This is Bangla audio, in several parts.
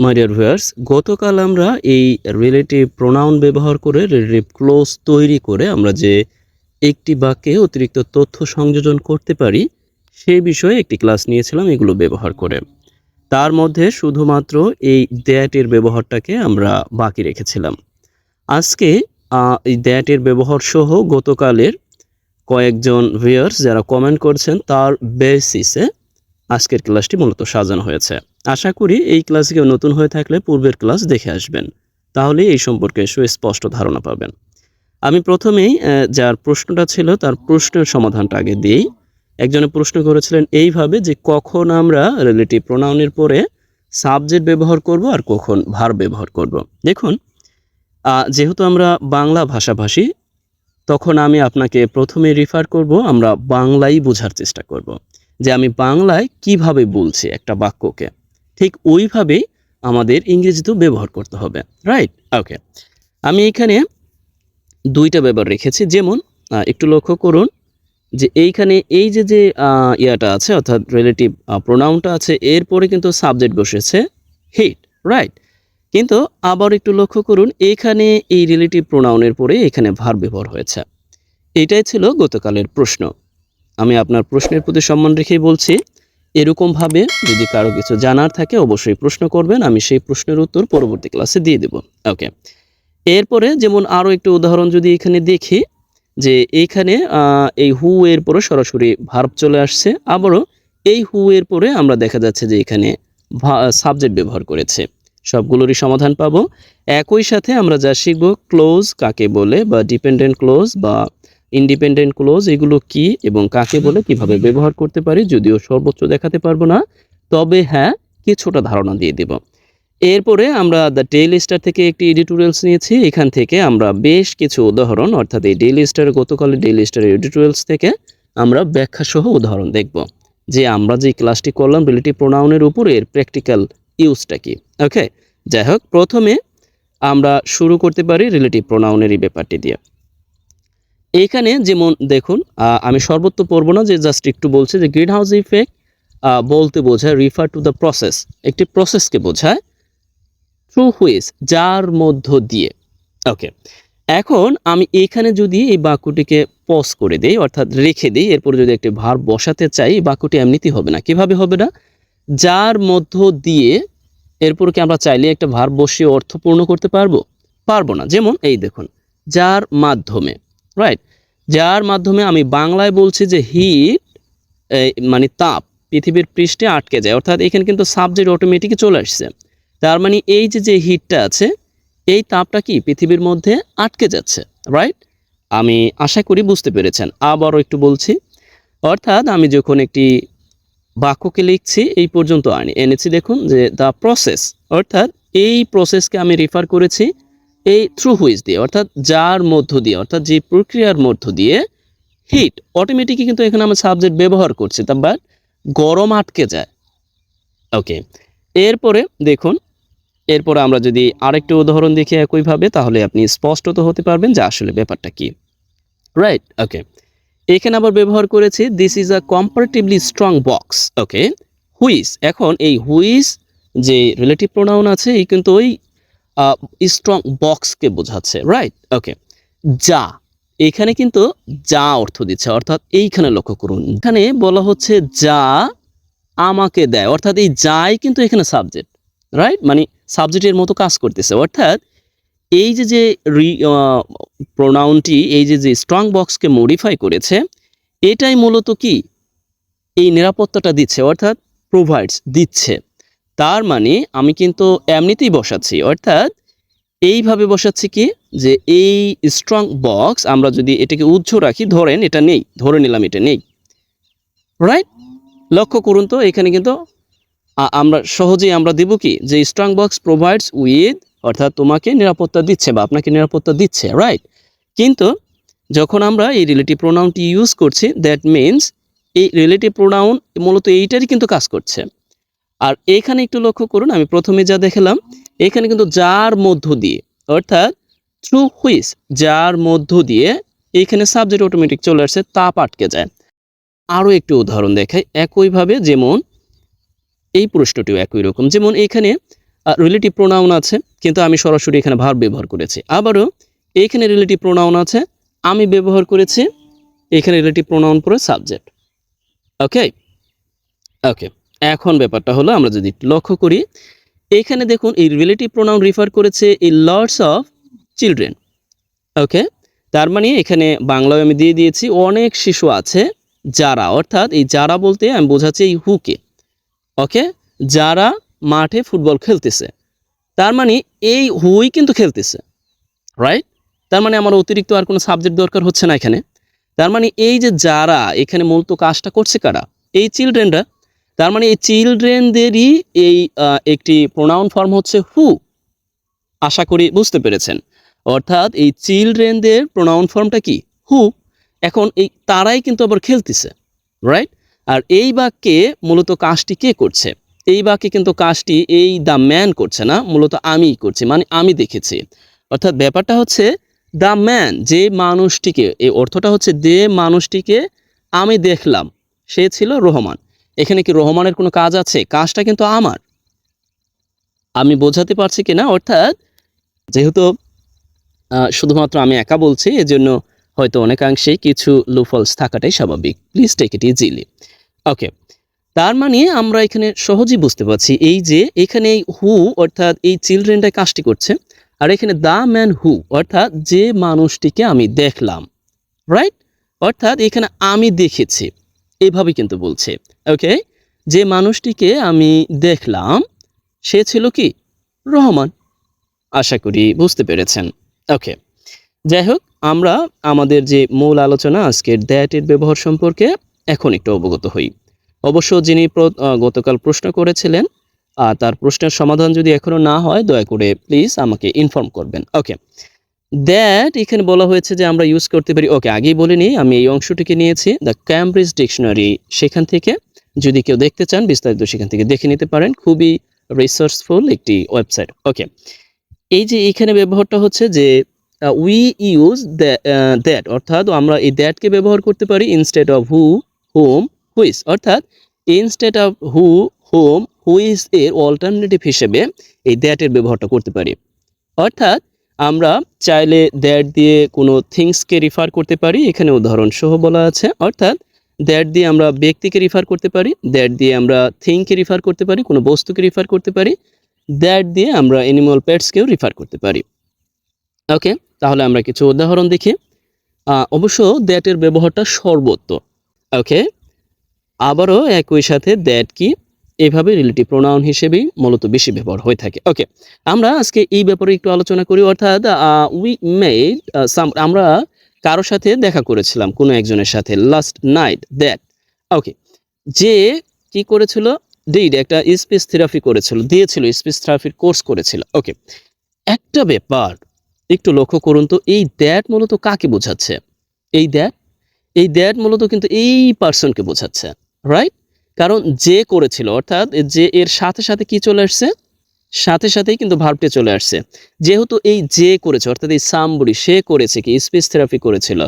মাই ডিয়ার ভিউয়ার্স, গতকাল আমরা এই রিলেটিভ প্রোনাউন ব্যবহার করে রিলেটিভ ক্লোজ তৈরি করে আমরা যে একটি বাক্যে অতিরিক্ত তথ্য সংযোজন করতে পারি সেই বিষয়ে একটি ক্লাস নিয়েছিলাম এগুলো ব্যবহার করে। তার মধ্যে শুধুমাত্র এই দ্যাট এর ব্যবহারটাকে আমরা বাকি রেখেছিলাম। আজকে এই দ্যাট এর ব্যবহার সহ গতকালের কয়েকজন ভিউয়ার্স যারা কমেন্ট করছেন তার বেসিসে আজকের ক্লাসটি মূলত সাজানো হয়েছে। আশা করি এই ক্লাসে কেউ নতুন হয়ে থাকলে পূর্বের ক্লাস দেখে আসবেন, তাহলে এই সম্পর্কে সুস্পষ্ট ধারণা পাবেন। আমি প্রথমেই যার প্রশ্নটা ছিল তার প্রশ্নের সমাধানটা আগে দিই। একজনে প্রশ্ন করেছিলেন এইভাবে যে কখন আমরা রিলেটিভ প্রোনাউনের পরে সাবজেক্ট ব্যবহার করব আর কখন ভার্ব ব্যবহার করব। দেখুন, যেহেতু আমরা বাংলা ভাষাভাষী, তখন আমি আপনাকে প্রথমে রিফার করব, আমরা বাংলাই বোঝার চেষ্টা করব যে আমি বাংলায় কিভাবে বলছি একটা বাক্যকে, ঠিক ওইভাবেই আমাদের ইংরেজিতেও ব্যবহার করতে হবে, রাইট? ওকে, আমি এখানে দুইটা ব্যবহার রেখেছি। যেমন একটু লক্ষ্য করুন যে এইখানে এই যে ইয়াটা আছে, অর্থাৎ রিলেটিভ প্রোনাউনটা আছে, এরপরে কিন্তু সাবজেক্ট বসেছে হিট, রাইট? কিন্তু আবার একটু লক্ষ্য করুন, এখানে এই রিলেটিভ প্রোনাউনের পরে এখানে ভার্ব ব্যবহার হয়েছে। এটাই ছিল গতকালের প্রশ্ন। আমি আপনার প্রশ্নের প্রতি সম্মান রেখেই বলছি, এরকমভাবে যদি কারো কিছু জানার থাকে অবশ্যই প্রশ্ন করবেন, আমি সেই প্রশ্নের উত্তর পরবর্তী ক্লাসে দিয়ে দেব। ওকে, এরপরে যেমন আরও একটু উদাহরণ যদি এখানে দেখি, যে এইখানে এই হু এর পরে সরাসরি ভার্ব চলে আসছে, আবারও এই হু এর পরে আমরা দেখা যাচ্ছে যে এখানে সাবজেক্ট ব্যবহার করেছে। সবগুলোরই সমাধান পাবো। একই সাথে আমরা যা শিখব, ক্লোজ কাকে বলে বা ডিপেন্ডেন্ট ক্লোজ বা ইন্ডিপেন্ডেন্ট ক্লোজ এগুলো কি এবং কাকে বলে, কিভাবে ব্যবহার করতে পারি, যদিও সর্বোচ্চ দেখাতে পারবো না, তবে হ্যাঁ কিছুটা ধারণা দিয়ে দেব। এরপরে আমরা দ্য ডেইলি স্টার থেকে একটি এডিটোরিয়ালস নিয়েছি। এখান থেকে আমরা বেশ কিছু উদাহরণ, অর্থাৎ এই ডেইলি স্টার, গতকালের ডেইলি স্টারের এডিটোরিয়ালস থেকে আমরা ব্যাখ্যা সহ উদাহরণ দেখব যে আমরা যে ক্লাসটি করলাম রিলেটিভ প্রোনাউনের উপর, এর প্র্যাকটিক্যাল ইউজটা কি। ওকে, যাই হোক, প্রথমে আমরা শুরু করতে পারি রিলেটিভ প্রোনাউনের এই ব্যাপারটি দিয়ে। এইখানে যেমন দেখুন, আমি সর্বত্র পড়বো না, যে জাস্ট একটু বলছে যে গ্রিন হাউস ইফেক্ট বলতে বোঝায় রিফার টু দ্য প্রসেস, একটি প্রসেসকে বোঝায়, থ্রু হুইচ যার মধ্য দিয়ে। ওকে, এখন আমি এখানে যদি এই বাক্যটিকে পজ করে দেই, অর্থাৎ রেখে দিই, এরপর যদি একটি ভার্ব বসাতে চাই, এই বাক্যটি এমনিতেই হবে না। কিভাবে হবে না? যার মধ্য দিয়ে, এরপর কি আমরা চাইলে একটা ভার্ব বসিয়ে অর্থ পূর্ণ করতে পারবো? পারবো না। যেমন এই দেখুন, যার মাধ্যমে, রাইট? যার মাধ্যমে আমি বাংলায় বলছি যে হিট, মানে তাপ পৃথিবীর পৃষ্ঠে আটকে যায়, অর্থাৎ এখানে কিন্তু সাবজেক্ট অটোমেটিক চলে আসছে। তার মানে এই যে হিটটা আছে, এই তাপটা কি পৃথিবীর মধ্যে আটকে যাচ্ছে, রাইট? আমি আশা করি বুঝতে পেরেছেন। আবারও একটু বলছি, অর্থাৎ আমি যখন একটি বাক্যকে লিখছি, এই পর্যন্ত এনেছি, দেখুন যে দ্য প্রসেস, অর্থাৎ এই প্রসেসকে আমি রেফার করেছি এই থ্রু হুইচ দিয়ে, অর্থাৎ যার মধ্য দিয়ে, অর্থাৎ যে প্রক্রিয়ার মধ্য দিয়ে হিট অটোমেটিকই কিন্তু এখানে আমরা সাবজেক্ট ব্যবহার করছি, তা বাট গরম আটকে যায়। ওকে, এরপরে দেখুন, এরপরে আমরা যদি আরেকটি উদাহরণ দেখি একইভাবে, তাহলে আপনি স্পষ্টত হতে পারবেন যে আসলে ব্যাপারটা কি, রাইট? ওকে, এখানে আবার ব্যবহার করেছি this is a comparatively strong box. Okay, which, এখন এই হুইচ যে রিলেটিভ প্রোনাউন আছে, এই কিন্তু ওই স্ট্রং বক্সকে বোঝাচ্ছে, রাইট? ওকে, যা, এখানে কিন্তু যা অর্থ দিচ্ছে, অর্থাৎ এইখানে লক্ষ্য করুন, এখানে বলা হচ্ছে যা আমাকে দেয়, অর্থাৎ এই যাই কিন্তু এখানে সাবজেক্ট, রাইট? মানে সাবজেক্টের মতো কাজ করতেছে, অর্থাৎ এই যে প্রোনাউনটি এই যে স্ট্রং বক্সকে মডিফাই করেছে, এটাই মূলত কি এই নিরাপত্তাটা দিচ্ছে, অর্থাৎ প্রোভাইডস দিচ্ছে। তার মানে আমি কিন্তু এমনিতেই বসাচ্ছি, অর্থাৎ এইভাবে বসাচ্ছি কি, যে এই স্ট্রং বক্স, আমরা যদি এটাকে উজ্জ্ব রাখি, ধরেন এটা নেই, ধরে নিলাম এটা নেই, রাইট? লক্ষ্য করুন তো, এখানে কিন্তু আমরা সহজেই আমরা দেব কি, যে স্ট্রং বক্স প্রোভাইডস উইথ, অর্থাৎ তোমাকে নিরাপত্তা দিচ্ছে বা আপনাকে নিরাপত্তা দিচ্ছে, রাইট? কিন্তু যখন আমরা এই রিলেটিভ প্রোনাউনটি ইউজ করছি, দ্যাট মিনস এই রিলেটিভ প্রোনাউন মূলত এইটারই কিন্তু কাজ করছে। আর এখানে একটু লক্ষ্য করুন, আমি প্রথমে যা দেখালাম, এখানে কিন্তু যার মধ্য দিয়ে, অর্থাৎ থ্রু হুইচ, যার মধ্য দিয়ে এইখানে সাবজেক্ট অটোমেটিক চলে আসছে, তাপ আটকে যায়। আরও একটু উদাহরণ দেখাই একইভাবে, যেমন এই প্রশ্নটিও একই রকম। যেমন এখানে রিলেটিভ প্রোনাউন আছে, কিন্তু আমি সরাসরি এখানে ভার্ব ব্যবহার করেছি। আবারও এইখানে রিলেটিভ প্রোনাউন আছে, আমি ব্যবহার করেছি এখানে রিলেটিভ প্রোনাউন পরে সাবজেক্ট। ওকে ওকে এখন ব্যাপারটা হলো আমরা যদি একটু লক্ষ্য করি, এখানে দেখুন এই রিলেটিভ প্রোনাউন রিফার করেছে এই লটস অফ চিলড্রেন। ওকে, তার মানে এখানে বাংলায় আমি দিয়ে দিয়েছি অনেক শিশু আছে যারা, অর্থাৎ এই যারা বলতে আমি বোঝাচ্ছি এই হুকে। ওকে, যারা মাঠে ফুটবল খেলতেছে, তার মানে এই হুই কিন্তু খেলতেছে, রাইট? তার মানে আমার অতিরিক্ত আর কোনো সাবজেক্ট দরকার হচ্ছে না এখানে। তার মানে এই যে যারা, এখানে মূলত কাজটা করছে কারা? এই চিলড্রেনরা। তার মানে এই চিলড্রেনদেরই এই একটি প্রোনাউন ফর্ম হচ্ছে হু। আশা করি বুঝতে পেরেছেন। অর্থাৎ এই চিলড্রেনদের প্রোনাউন ফর্মটা কি? হু। এখন এই তারাই কিন্তু আবার খেলতেছে, রাইট? আর এই বাক্যে মূলত কাজটি কে করছে? এই বাক্যে কিন্তু কাজটি এই দ্য ম্যান করছে না, মূলত আমিই করছি, মানে আমি দেখেছি। অর্থাৎ ব্যাপারটা হচ্ছে দ্য ম্যান, যে মানুষটিকে, এই অর্থটা হচ্ছে যে মানুষটিকে আমি দেখলাম সে ছিল রহমান। এখানে কি রহমানের কোনো কাজ আছে? কাজটা কিন্তু আমার। আমি বোঝাতে পারছি কিনা? অর্থাৎ যেহেতু শুধুমাত্র আমি একা বলছি, এজন্য হয়তো অনেকাংশেই কিছু লুফলস থাকাটাই স্বাভাবিক। Please take it easily. Okay, তার মানে আমরা এখানে সহজেই বুঝতে পারছি এই যে এখানে এই হু অর্থাৎ এই চিলড্রেনটা কাজটি করছে, আর এখানে দ্য ম্যান হু অর্থাৎ যে মানুষটিকে আমি দেখলাম, রাইট? অর্থাৎ এখানে আমি দেখেছি, এভাবে কিন্তু বলছে। ওকে, যে মানুষটিকে আমি দেখলাম সে ছিল কি? রহমান। আশা করি বুঝতে পেরেছেন। ওকে, যাই হোক, আমরা আমাদের যে মূল আলোচনা আজকের দ্যাট এর ব্যবহার সম্পর্কে এখন একটু অবগত হই। অবশ্য যিনি গতকাল প্রশ্ন করেছিলেন, তার প্রশ্নের সমাধান যদি এখনো না হয় দয়া করে প্লিজ আমাকে ইনফর্ম করবেন। ওকে, দ্যাট এখানে বলা হয়েছে যে আমরা ইউজ করতে পারি। ওকে, আগেই বলে নিই, আমি এই অংশটিকে নিয়েছি দ্য ক্যামব্রিজ ডিকশনারি, সেখান থেকে যদি কেউ দেখতে চান বিস্তারিত সেখান থেকে দেখে নিতে পারেন। খুবই রিসার্চফুল একটি ওয়েবসাইট। ওকে, এই যে এখানে ব্যবহারটা হচ্ছে যে উই ইউজ দ্যাট, অর্থাৎ আমরা এই দ্যাটকে ব্যবহার করতে পারি ইনস্টেড অফ হু, হোম, হুইস, অর্থাৎ ইনস্টেড অফ হু, হোম, হুইস এর অল্টারনেটিভ হিসেবে এই দ্যাটের ব্যবহারটা করতে পারি। অর্থাৎ আমরা চাইলে দ্যাট দিয়ে কোনো থিংসকে রিফার করতে পারি, এখানে উদাহরণ সহ বলা আছে। অর্থাৎ দ্যাট দিয়ে আমরা ব্যক্তিকে রিফার করতে পারি, দ্যাট দিয়ে আমরা থিংকে রিফার করতে পারি, কোনো বস্তুকে রিফার করতে পারি, দ্যাট দিয়ে আমরা অ্যানিমাল পেটসকেও রিফার করতে পারি। ওকে, তাহলে আমরা কিছু উদাহরণ দেখি। অবশ্য দ্যাটের ব্যবহারটা সর্বত্র। ওকে, আবারও একই সাথে দ্যাট কি এভাবে রিলেটিভ প্রোনাউন হিসেবেই মূলত বেশি ব্যবহার হয়ে থাকে। ওকে, আমরা আজকে এই ব্যাপারে একটু আলোচনা করি। অর্থাৎ উই মেড আমরা কারোর সাথে দেখা করেছিলাম, কোনো একজনের সাথে, লাস্ট নাইট। দ্যাট, ওকে, যে কি করেছিল? ডিড, একটা স্পিচ থেরাপি করেছিল, দিয়েছিল, স্পিচ থেরাপির কোর্স করেছিল। ওকে, একটা ব্যাপার একটু লক্ষ্য করুন তো, এই দ্যাট মূলত কাকে বোঝাচ্ছে? এই দ্যাট মূলত কিন্তু এই পার্সনকে বোঝাচ্ছে, রাইট? কারণ যে করেছিল, অর্থাৎ যে এর সাথে সাথে কি চলে আসছে? সাথে সাথেই কিন্তু ভার্বটি চলে আসছে। যেহেতু এই যে করেছে, অর্থাৎ এই সামবডি, সে করেছে কি? স্পিচ থেরাপি করেছিল,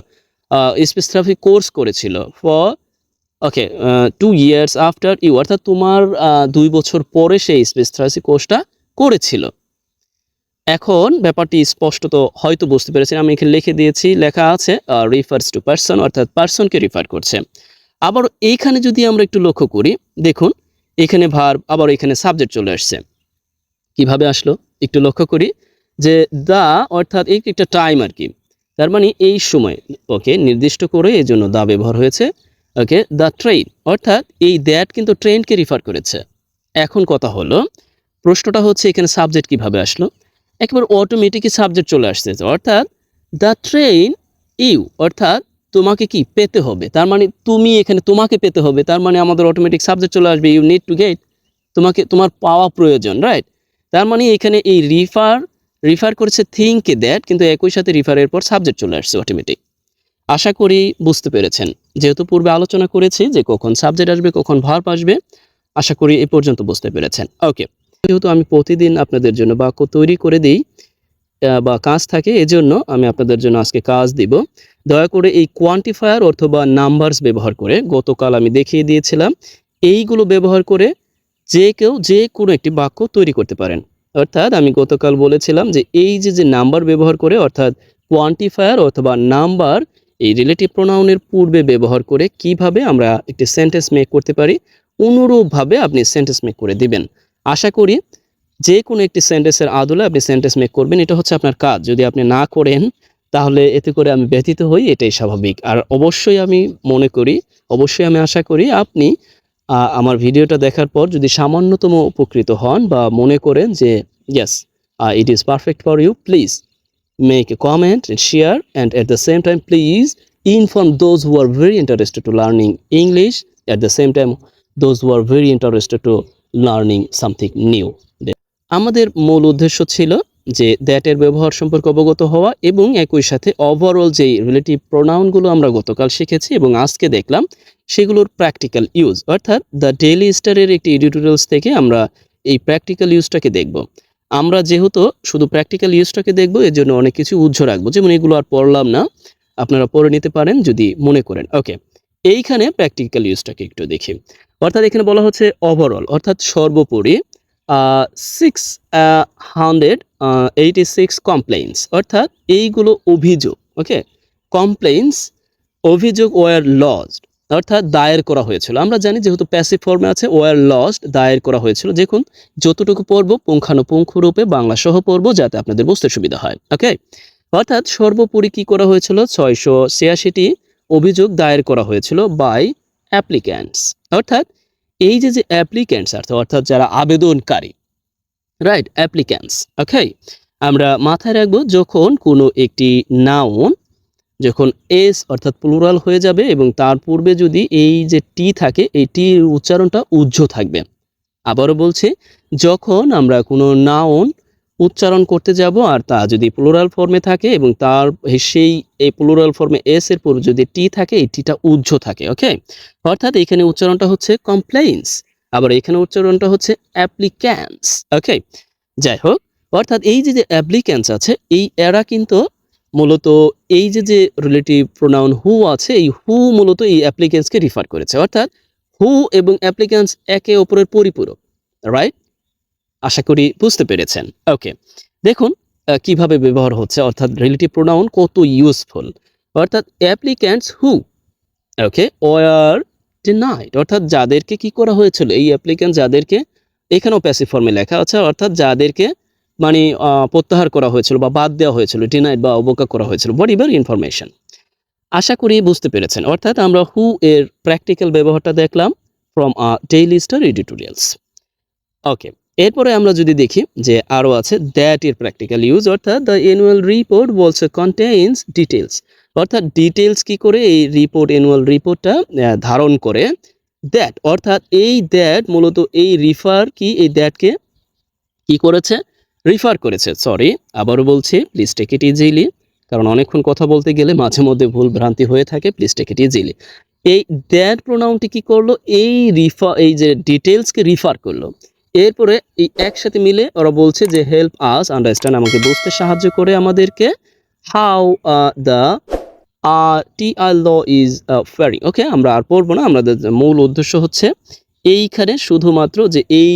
স্পিচ থেরাপি কোর্স করেছিল for, okay, 2 years after you, অর্থাৎ তোমার 2 বছর পরে সেই স্পিচ থেরাপি কোর্সটা করেছিল। এখন ব্যাপারটি স্পষ্টত হয়তো বুঝতে পেরেছেন, আমি এখানে লিখে দিয়েছি, লেখা আছে রিফার্স টু পারসন, অর্থাৎ পারসনকে রিফার করছে। আবার এইখানে যদি আমরা একটু লক্ষ্য করি, দেখুন এখানে ভার্ব, আবার এখানে সাবজেক্ট চলে আসছে। কিভাবে আসলো একটু লক্ষ্য করি, যে দা অর্থাৎ এই একটা টাইম আর কি, তার মানে এই সময়, ওকে, নির্দিষ্ট করে এই জন্য দা ব্যবহার হয়েছে। ওকে, দ্য ট্রেন, অর্থাৎ এই দ্যাট কিন্তু ট্রেনকে রিফার করেছে। এখন কথা হলো, প্রশ্নটা হচ্ছে এখানে সাবজেক্ট কিভাবে আসলো? একেবারে অটোমেটিকই সাবজেক্ট চলে আসছে, অর্থাৎ দ্য ট্রেন ইউ, অর্থাৎ তোমাকে কি পেতে হবে, তার মানে তুমি, এখানে তোমাকে পেতে হবে, তার মানে আমাদের অটোমেটিক সাবজেক্ট চলে আসবে, ইউ নিড টু গেট, তোমাকে, তোমার পাওয়া প্রয়োজন, রাইট? তার মানে এখানে এই রিফার করেছে থিংকে দ্যাট, কিন্তু একই সাথে রিফারের পর সাবজেক্ট চলে আসছে অটোমেটিক। আশা করি বুঝতে পেরেছেন। যেহেতু পূর্বে আলোচনা করেছি যে কখন সাবজেক্ট আসবে, কখন ভার্ব আসবে, আশা করি এ পর্যন্ত বুঝতে পেরেছেন। ওকে, যেহেতু আমি প্রতিদিন আপনাদের জন্য বাক্য তৈরি করে দিই বা কাজ থাকে, এজন্য আমি আপনাদের জন্য আজকে কাজ দিব। দয়া করে এই কোয়ান্টিফায়ার অথবা নাম্বারস ব্যবহার করে, গতকাল আমি দেখিয়ে দিয়েছিলাম, এইগুলো ব্যবহার করে যে কেউ যে কোনো একটি বাক্য তৈরি করতে পারেন। অর্থাৎ আমি গতকাল বলেছিলাম যে এই যে নাম্বার ব্যবহার করে অর্থাৎ কোয়ান্টিফায়ার অথবা নাম্বার এই রিলেটিভ প্রোনাউনের পূর্বে ব্যবহার করে কিভাবে আমরা একটি সেন্টেন্স মেক করতে পারি, অনুরূপভাবে আপনি সেন্টেন্স মেক করে দিবেন। আশা করি যে কোনো একটি সেন্টেন্সের আদলে আপনি সেন্টেন্স মেক করবেন, এটা হচ্ছে আপনার কাজ। যদি আপনি না করেন তাহলে এতে করে আমি ব্যথিত হই, এটাই স্বাভাবিক। আর অবশ্যই আমি মনে করি, অবশ্যই আমি আশা করি আপনি আমার ভিডিওটা দেখার পর যদি সামান্যতম উপকৃত হন বা মনে করেন যে yes it is perfect for you, please make a comment and share, and at the same time please inform those who are very interested to learning English, at the same time those who are very interested to learning something new. আমাদের মূল উদ্দেশ্য ছিল যে দ্যাট এর ব্যবহার সম্পর্কে অবগত হওয়া এবং একই সাথে ওভারঅল যে রিলেটিভ প্রোনাউনগুলো আমরা গতকাল শিখেছি এবং আজকে দেখলাম সেগুলোর প্র্যাকটিক্যাল ইউজ, অর্থাৎ দ্য ডেইলি স্টারের একটি এডিটোরিয়ালস থেকে আমরা এই প্র্যাকটিক্যাল ইউজটাকে দেখব। আমরা যেহেতু শুধু প্র্যাকটিক্যাল ইউজটাকে দেখব, এর জন্য অনেক কিছু উজ্জ্ব রাখবো, যেমন এগুলো আর পড়লাম না, আপনারা পড়ে নিতে পারেন যদি মনে করেন। ওকে, এইখানে প্র্যাকটিক্যাল ইউজটাকে একটু দেখি। অর্থাৎ এখানে বলা হচ্ছে ওভারঅল অর্থাৎ সর্বোপরি 686 কমপ্লেইন্স, অর্থাৎ এইগুলো অভিযোগ। ওকে, কমপ্লেইন্স অভিযোগ ওয়ার লজড অর্থাৎ দায়ের করা হয়েছিল। আমরা জানি যেহেতু প্যাসিভ ফর্মে আছে ওয়ার লজড দায়ের করা হয়েছিল। দেখুন যতটুকু পড়ব পুঙ্খানুপুঙ্খ রূপে বাংলা সহ পড়ব যাতে আপনাদের বুঝতে সুবিধা হয়। ওকে, অর্থাৎ সর্বোপরি কি করা হয়েছিল, 686টি অভিযোগ দায়ের করা হয়েছিল বাই অ্যাপ্লিক্যান্টস, অর্থাৎ এই যে অ্যাপ্লিক্যান্টস অর্থাৎ যারা আবেদনকারী, রাইট, অ্যাপ্লিক্যান্টস। ওকে, আমরা মাথায় রাখবো যখন কোনো একটি নাউন যখন এস অর্থাৎ প্লুরাল হয়ে যাবে এবং তার পূর্বে যদি এই যে টি থাকে, এই টির উচ্চারণটা উজ্জ্ব থাকবে। আবারও বলছি, যখন আমরা কোনো নাউন উচ্চারণ করতে যাব আর তা যদি প্লুরাল ফর্মে থাকে এবং তার সেই এই প্লুরাল ফর্মে এস এর পূর্বে যদি টি থাকে, এই টিটা উজ্জ্ব থাকে। ওকে, অর্থাৎ এখানে উচ্চারণটা হচ্ছে কমপ্লেইন্স, আবার এখানে উচ্চারণটা হচ্ছে অ্যাপ্লিক্যান্টস। ওকে, যাই হোক, অর্থাৎ এই যে অ্যাপ্লিক্যান্টস আছে এই এরা কিন্তু মূলত এই যে রিলেটিভ প্রোনাউন হু আছে, এই হু মূলত এই অ্যাপ্লিক্যান্টসকে রিফার করেছে, অর্থাৎ হু এবং অ্যাপ্লিক্যান্টস একে অপরের পরিপূরক, রাইট? আশা করি বুঝতে পেরেছেন। ওকে, দেখুন কিভাবে ব্যবহার হচ্ছে, অর্থাৎ রিলেটিভ প্রোনাউন কত ইউজফুল। অর্থাৎ applicants who, okay, were denied অর্থাৎ যাদেরকে কি করা হয়েছিল, এই অ্যাপ্লিক্যান্ট যাদেরকে, এখানেও প্যাসিভ ফর্মে লেখা আছে, অর্থাৎ যাদেরকে মানে প্রত্যাহার করা হয়েছিল বা বাদ দেওয়া হয়েছিল, ডিনাইড বা অবজ্ঞা করা হয়েছিল, হোয়াটএভার ইনফরমেশন। আশা করি বুঝতে পেরেছেন। অর্থাৎ আমরা হু এর প্র্যাকটিক্যাল ব্যবহারটা দেখলাম ফ্রম ডেইলি স্টার এডিটোরিয়ালস। ওকে, এরপরে আমরা যদি দেখি যে আরও আছে দ্যাট এর প্র্যাকটিক্যাল ইউজ, অর্থাৎ the annual report also contains details, অর্থাৎ ডিটেলস কি করে এই রিপোর্ট, অ্যানুয়াল রিপোর্টটা ধারণ করে। দ্যাট অর্থাৎ এই দ্যাট মূলত এই রিফার কি, এই দ্যাটকে কি করেছে, রিফার করেছে। সরি, আবারও বলছি, প্লিজ টেক ইট ইজিলি, কারণ অনেকক্ষণ কথা বলতে গেলে মাঝে মধ্যে ভুল ভ্রান্তি হয়ে থাকে, প্লিজ টেক ইট ইজিলি। এই দ্যাট প্রোনাউনটি কি করলো, এই এই যে ডিটেলসকে রিফার করলো। এরপরে এই একসাথে মিলে ওরা বলছে যে হেল্প আস আন্ডারস্ট্যান্ড, আমাকে বুঝতে সাহায্য করে আমাদেরকে, how the trial is faring. Okay, আমরা আর পড়বো না, আমাদের মূল উদ্দেশ্য হচ্ছে এইখানে শুধুমাত্র যে এই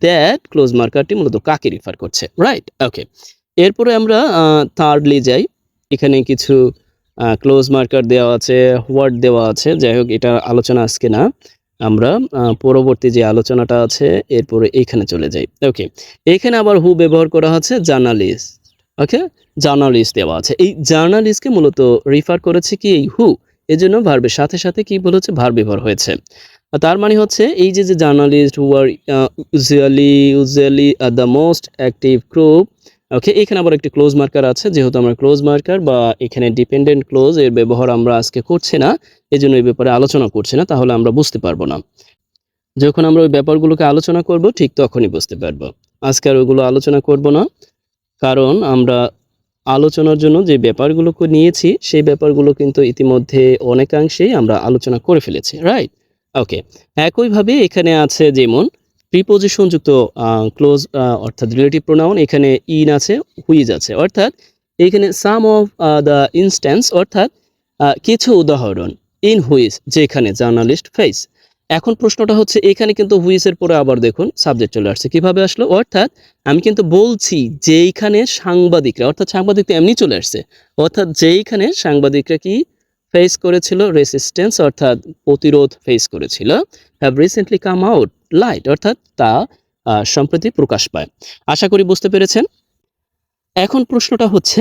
দ্যাট ক্লোজ মার্কারটি মূলত কাকে রিফার করছে, রাইট? ওকে, এরপরে আমরা থার্ডলি যাই। এখানে কিছু ক্লোজ মার্কার দেওয়া আছে, হোয়াট দেওয়া আছে, যাই হোক এটা আলোচনা আজকে না, আমরা পরবর্তী যে আলোচনাটা আছে এরপরে এইখানে চলে যাই। ওকে, এখানে আবার হু ব্যবহার করা হচ্ছে জার্নালিস্ট। ওকে, জার্নালিস্ট দেওয়া আছে, এই জার্নালিস্টকে মূলত রিফার করেছে কি এই হু, এজন্য ভার্বের সাথে সাথে কি বলেছে, ভার্ব ব্যবহার হয়েছে। তার মানে হচ্ছে এই যে journalist who are usually the most active group. Okay, এখানে আবার একটি ক্লোজ মার্কার আছে, যেহেতু আমরা ক্লোজ মার্কার বা এখানে ডিপেন্ডেন্ট ক্লোজ এর ব্যবহার আমরা আজকে করছি না, এজন্য এই ব্যাপারে আলোচনা করছি না, তাহলে আমরা বুঝতে পারবো না। যখন আমরা ওই ব্যাপারগুলোকে আলোচনা করব ঠিক তখনই বুঝতে পারবো। আজকে আর ওইগুলো আলোচনা করব না, কারণ আমরা আলোচনার জন্য যে ব্যাপারগুলোকে নিয়েছি সেই ব্যাপারগুলো কিন্তু ইতিমধ্যে অনেকাংশেই আমরা আলোচনা করে ফেলেছি, রাইট? ওকে, একইভাবে এখানে আছে যেমন প্রিপোজিশন যুক্ত ক্লোজ অর্থাৎ রিলেটিভ প্রোনাউন, এখানে ইন আছে, হুইজ আছে, অর্থাৎ এখানে সাম অফ দ্য ইনস্ট্যান্স অর্থাৎ কিছু উদাহরণ, ইন হুইজ যেখানে জার্নালিস্ট ফেস এখন প্রশ্নটা হচ্ছে এখানে কিন্তু হুইচ এর পরে আবার দেখুন সাবজেক্ট চলে আসছে। কিভাবে আসলো? অর্থাৎ আমি কিন্তু বলছি যেইখানে সাংবাদিকরা, অর্থাৎ সাংবাদিক তো এমনি চলে আসছে। অর্থাৎ যেইখানে সাংবাদিকরা কি ফেস করেছিল রেসিস্টেন্স, অর্থাৎ প্রতিরোধ ফেস করেছিল, have recently come out light, অর্থাৎ তা সম্প্রতি প্রকাশ পায়। আশা করি বুঝতে পেরেছেন। এখন প্রশ্নটা হচ্ছে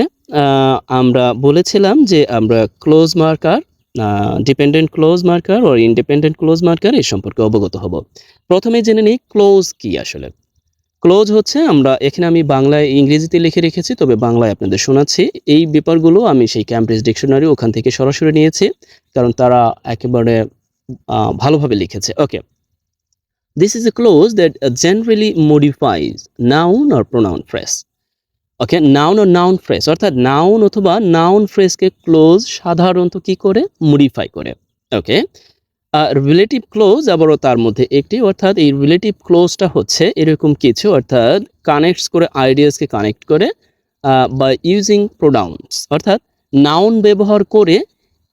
আমরা বলেছিলাম যে আমরা clause marker, dependent clause marker ও ইন্ডিপেন্ডেন্ট ক্লোজ মার্কার এই সম্পর্কে অবগত হব। প্রথমে জেনে নিই ক্লোজ কি আসলে। ক্লোজ হচ্ছে, আমরা এখানে আমি বাংলায় ইংরেজিতে লিখে রেখেছি, তবে বাংলায় আপনাদের শোনাচ্ছি। এই ব্যাপারগুলো আমি সেই ক্যামব্রিজ ডিকশনারি ওখান থেকে সরাসরি নিয়েছি, কারণ তারা একেবারে ভালোভাবে লিখেছে। Okay, this is a clause that generally modifies noun or pronoun phrase. Okay, noun ও নাউন ফ্রেজ, অর্থাৎ নাউন অথবা নাউন ফ্রেজকে ক্লোজ সাধারণত কি করে? মডিফাই করে। ওকে, রিলেটিভ ক্লোজ আবারও তার মধ্যে একটি, অর্থাৎ এই রিলেটিভ ক্লোজটা হচ্ছে এরকম কিছু, অর্থাৎ কানেক্টস করে, আইডিয়াসকে কানেক্ট করে বা ইউজিং প্রোনাউন্স, অর্থাৎ নাউন ব্যবহার করে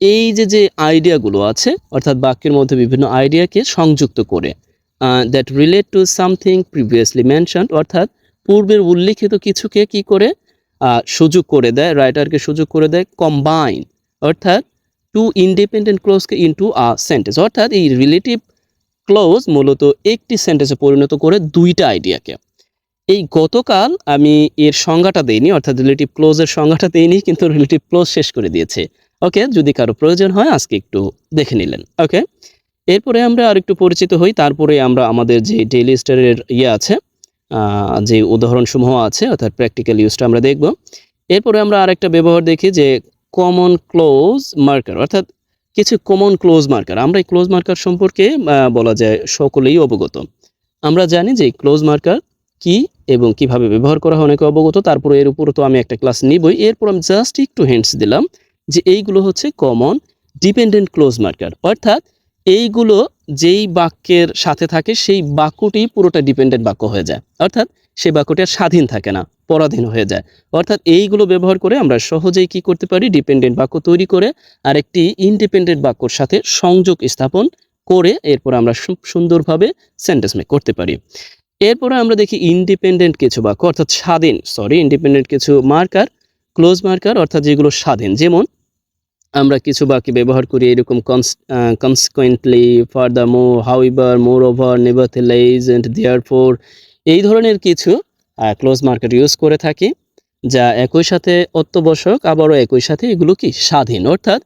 এই যে আইডিয়াগুলো আছে, অর্থাৎ বাক্যের মধ্যে বিভিন্ন আইডিয়াকে সংযুক্ত করে, that relate to something previously mentioned, অর্থাৎ পূর্বের উল্লিখিত কিছুকে কি করে সুযোগ করে দেয়, রাইটারকে সুযোগ করে দেয় কম্বাইন, অর্থাৎ টু ইন্ডিপেন্ডেন্ট ক্লোজকে ইনটু আ সেন্টেন্স, অর্থাৎ এই রিলেটিভ ক্লোজ মূলত একটি সেন্টেন্সে পরিণত করে দুইটা আইডিয়াকে। এই গতকাল আমি এর সংজ্ঞাটা দেইনি, অর্থাৎ রিলেটিভ ক্লোজের সংজ্ঞাটা দেইনি, কিন্তু রিলেটিভ ক্লোজ শেষ করে দিয়েছে। ওকে, যদি কারো প্রয়োজন হয় আজকে একটু দেখে নিলেন। ওকে, এরপরে আমরা আরেকটু পরিচিত হই, তারপরে আমরা আমাদের যে ডেইলি স্টারের আছে, যে উদাহরণসমূহ আছে, অর্থাৎ প্র্যাকটিক্যাল ইউজটা আমরা দেখব। এরপরে আমরা আরেকটা ব্যবহার দেখি যে কমন ক্লোজ মার্কার, অর্থাৎ কিছু কমন ক্লোজ মার্কার। আমরা এই ক্লোজ মার্কার সম্পর্কে বলা যায় সকলেই অবগত। আমরা জানি যে ক্লোজ মার্কার কি এবং কিভাবে ব্যবহার করা হয় অনেকে অবগত। তারপরে এর উপর তো আমি একটা ক্লাস নিবই। এরপর আমি জাস্ট একটু হিন্টস দিলাম যে এইগুলো হচ্ছে কমন ডিপেন্ডেন্ট ক্লোজ মার্কার, অর্থাৎ এইগুলো যেই বাক্যের সাথে থাকে সেই বাক্যটি পুরোটা ডিপেন্ডেন্ট বাক্য হয়ে যায়, অর্থাৎ সেই বাক্যটি আর স্বাধীন থাকে না, পরাধীন হয়ে যায়। অর্থাৎ এইগুলো ব্যবহার করে আমরা সহজেই কি করতে পারি? ডিপেন্ডেন্ট বাক্য তৈরি করে আরেকটি ইন্ডিপেন্ডেন্ট বাক্যর সাথে সংযোগ স্থাপন করে এরপর আমরা সুন্দরভাবে সেন্টেন্স মেক করতে পারি। এরপরে আমরা দেখি ইন্ডিপেন্ডেন্ট কিছু বাক্য, অর্থাৎ স্বাধীন, ইন্ডিপেন্ডেন্ট কিছু মার্কার, ক্লোজ মার্কার, অর্থাৎ যেগুলো স্বাধীন। যেমন আমরা কিছু বাক্য ব্যবহার করি এরকম consequently, furthermore, however, moreover, nevertheless and therefore, এই ধরনের কিছু ক্লোজ মার্কার ইউজ করে থাকি, যা একই সাথে অত্যবশ্যক, আবারও একই সাথে এগুলো কি স্বাধীন, অর্থাৎ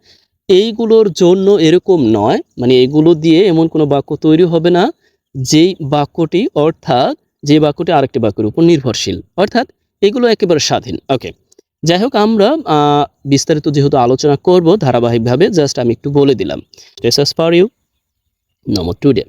এইগুলোর জন্য এরকম নয়, মানে এগুলো দিয়ে এমন কোনো বাক্য তৈরি হবে না যেই বাক্যটি, অর্থাৎ যে বাক্যটি আরেকটি বাক্যের উপর নির্ভরশীল, অর্থাৎ এগুলো একেবারে স্বাধীন। ওকে, যাই হোক, আমরা বিস্তারিত যেহেতু আলোচনা করব ধারাবাহিকভাবে, জাস্ট আমি একটু বলে দিলাম। This is for you. No more today.